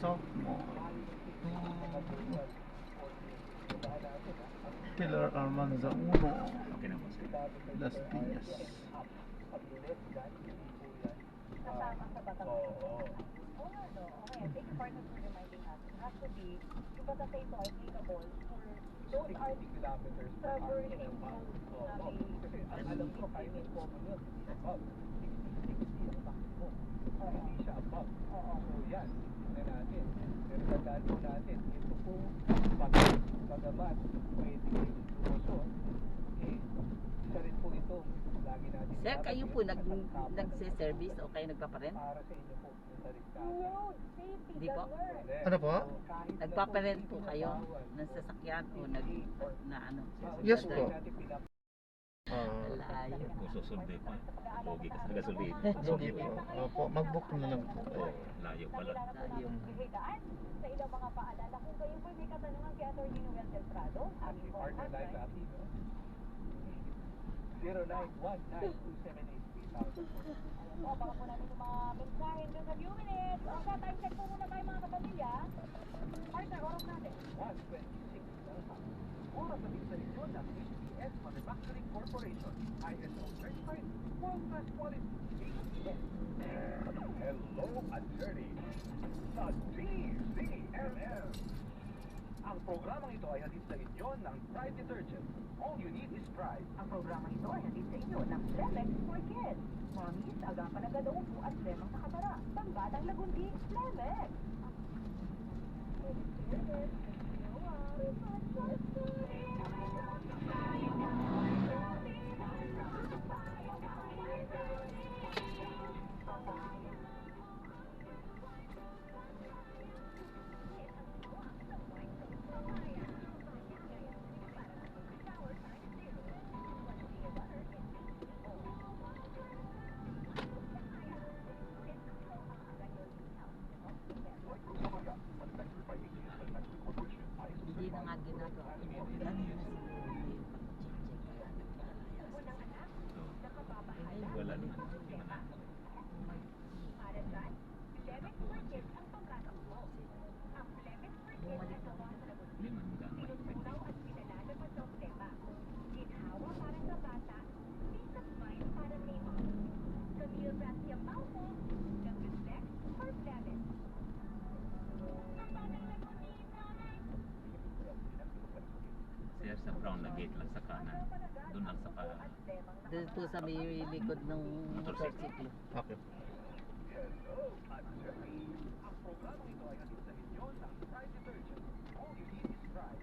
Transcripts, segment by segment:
sophomore. Pilar Almanza 1. Las Piñas. Kasama sa Batangas. Oo, ano, okay, thank you partner for reminding us. It has to be, yung basta ito ay applicable for those are kilometers traversing roads na may kasi ang alam ko kahit yung common yun, above 60 ang takbo. Hindi siya above. So yan, na natin. Pero tandaan po natin, ito po bagamat pwede lumusot, eh, isa rin po ito. Lagi natin Sir, kayo po nagse-service o kayo nagpaparent? para sa inyo po yung tariktasan. road safety. Hindi po. Ano po? Nagpaparent po kayo ng sasakyan o na ano? Yes po. Layo. Kung susundin pa, pogi ka sa gasolina. Sige po. Opo, mag-book na lang po. Oo, layo pala. Layo. Bigayaan sa ilang mga paalala. Kung kayo po may katanungan kay Atty. Noel Del Prado, aming po Partner live hotline. app, 0919-278-3000. O, baka po natin yung mga mensahe doon sa few minutes. O, sa time check po muna tayo mga kapamilya. Partner, oras natin. 126 lang pa. Oras sa instalasyon ng HTS Manufacturing Corporation. ISO certified world-class quality. HTS. Hello, attorney. Sa DCMM. Ang programang ito ay hatid sa inyo ng Pride Detergent. All you need is Pride. Ang programang ito ay hatid sa inyo ng Flemex for Kids. Mamis, agapan na gadaupo at lemang nakatara. Pangbatang lagundi, Flemex. Hindi na nga ginagawa. Wala naman. Sir, sa brown na gate lang sa kanan. Doon lang sa Doon po sa may likod ng motorcycle. Okay. Hello, attorney. Ang programang ito ay hatid sa inyo ng Pride Detergent. All you need is Pride.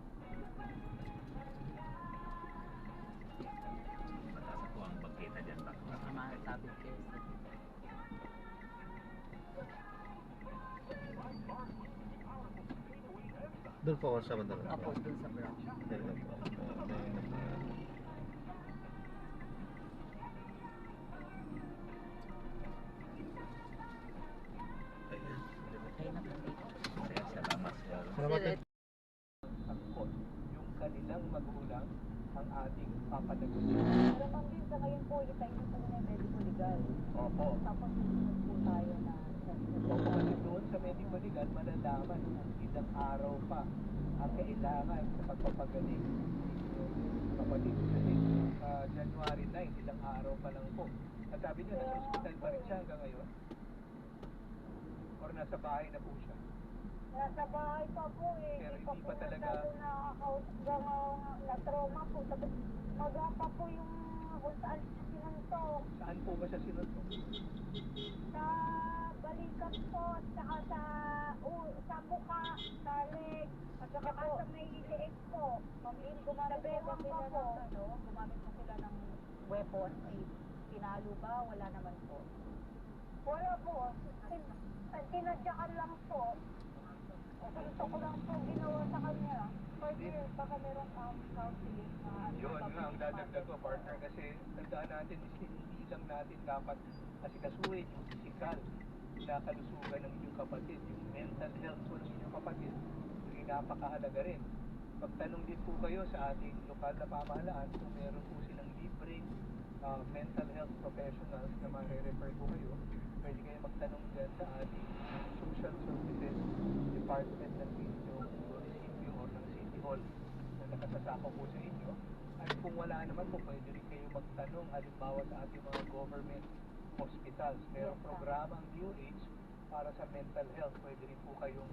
mataas po ang bangketa dyan. Baka masabi kayo sa Doon po ako sa Mandala. Apo, doon sa brown. Hello po. Kayo na po dito. Sir, salamat sir. Salamat din. Angkot, yung kanilang magulang ang ating papanagot. Pero ma'am, din sa ngayon po, itayin niyo po muna yung medico legal. Opo. Tapos susunod po tayo na Opo, kasi doon sa medical legal, malalaman kung ilang araw pa ang kailangan sa pagpapagaling. Kapatid, kasi January 9, ilang araw pa lang po. At sabi niyo, nasa hospital pa rin siya hanggang ngayon? Or nasa bahay na po siya? Nasa bahay pa po eh. Pero Hindi pa hindi po pa talaga- masyado na-trauma po. Tapos magapa po yung kung saan siya sinuntok. Saan po ba siya sinuntok? Sa balikat po, saka sa mukha, sa leg, at saka po sa may leeg po. Gumamit po sila ng ano, gumamit po sila ng weapon. Ay, pinalo ba? Wala naman po. Wala po. Tinadyakan lang po. Gusto ko lang po ginawa sa kanya. Pwede, baka merong counseling na Yun nga ang dadagdag ko, partner, kasi tandaan natin, hindi lang natin dapat asikasuhin yung physical na kalusugan ng inyong kapatid, yung mental health po ng inyong kapatid, yung napakahalaga rin. Magtanong din po kayo sa ating lokal na pamahalaan kung meron po silang libreng mental health professionals na ma-refer po kayo. Pwede kayo magtanong dyan sa ating social services department ng inyong munisipyo o ng City Hall na nakasasako po sa inyo. At kung wala naman po, pwede rin kayo magtanong halimbawa sa ating mga government hospitals. Merong programa ang DOH para sa mental health. Pwede rin po kayong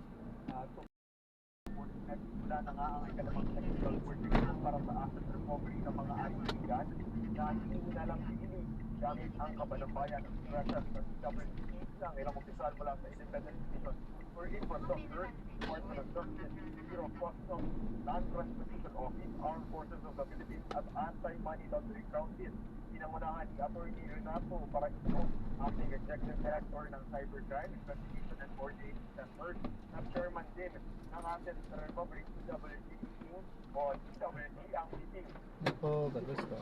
wala na nga ang ikalawang technical coordinator para sa asset recovery ng mga kaibigan na hindi na lang pinili gamit ang kabalambayan ng stressor sa WC ng ilang opisyal mula sa independent institution for infrastructure, Department of Justice, Bureau of Customs, Land Transportation Office, Armed Forces of the Philippines at Anti-Money Laundering Council. Pinangunahan ni Atty. Renato Paraíso, acting Executive Director ng Cybercrime Investigation and Coordination Center at Chairman din ng Asset Recovery CWC meeting o CWC ang meeting. Yan po, God bless po.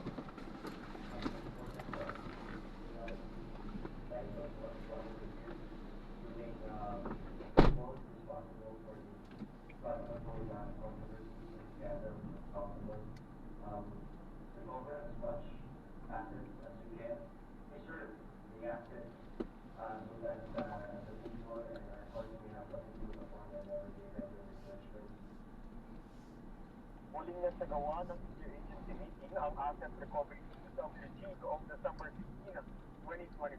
Muling nasagawa ng interagency meeting ang Asset Recovery CWC noong December 16, 2025.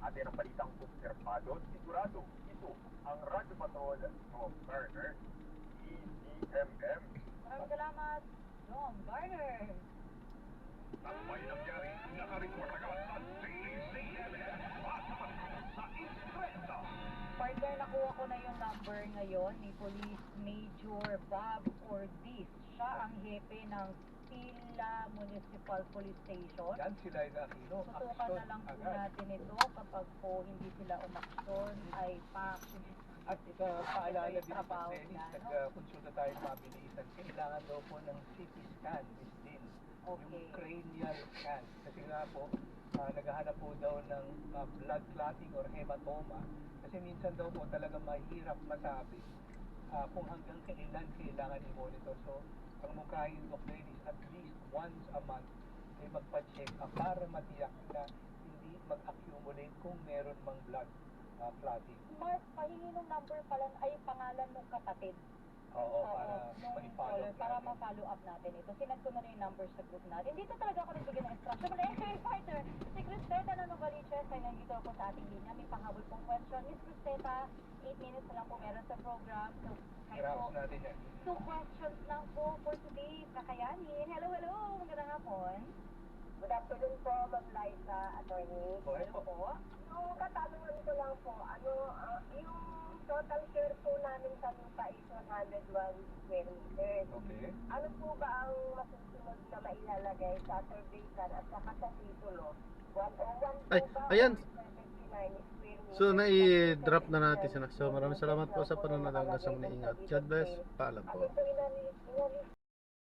Atin ang balitang obserbado, sigurado ito ang Radyo Patrol John Garner, EDMM. Maraming salamat, John Garner. Ang may nangyari, nakarecord agad sa Daily CNN at sa Instreta. Partner, nakuha ko na yung number ngayon ni Police Major Bob Ortiz. Siya ang hepe ng Pila Municipal Police Station. Yan sila yung Aquino. Tutukan na lang po natin ito kapag po hindi sila umaksyon ay pa-action. At paalala din sa Trabaho Dennis, na, no? nagkonsulta tayo mabilisan. Kailangan daw po ng CT scan, Miss Din. Okay. Yung cranial scan. Kasi nga po, naghahanap po daw ng blood clotting or hematoma. Kasi minsan daw po talaga mahirap masabi kung hanggang kailan kailangan i-monitor. So, ang mukhain Doc Dennis, at least once a month ay magpa-check para matiyak na hindi mag-accumulate kung meron mang blood clotting. Mark, pahingi ng number pala ay pangalan ng kapatid. Oo, para nung ma-follow caller, para ma-follow up natin ito. Sinad ko na rin yung number sa group natin. Dito talaga ako nagbigay ng instruction. But anyway, partner, si Cristeta na Novaliches ay nandito ako sa ating linya. May panghabol pong question. Miss Cristeta, 8 minutes na lang po meron sa program. So, kahit po, Grabe natin yan. 2 questions lang po for today. Kakayanin. Hello, hello. Magandang hapon. Good afternoon po, Ma'am Liza, attorney. Okay Hello po. po. Yung katanungan ko lang po, yung total share po namin sa lupa is 101 square meters. Okay. Ano po ba ang masusunod na mailalagay sa survey plan at saka sa titulo? 101 po Ay, ba? ayan. 79 square meters? So, nai-drop na natin siya. So, maraming salamat po sa panonood hanggang sa muli. Ingat. God bless. Paalam po. Ito inalis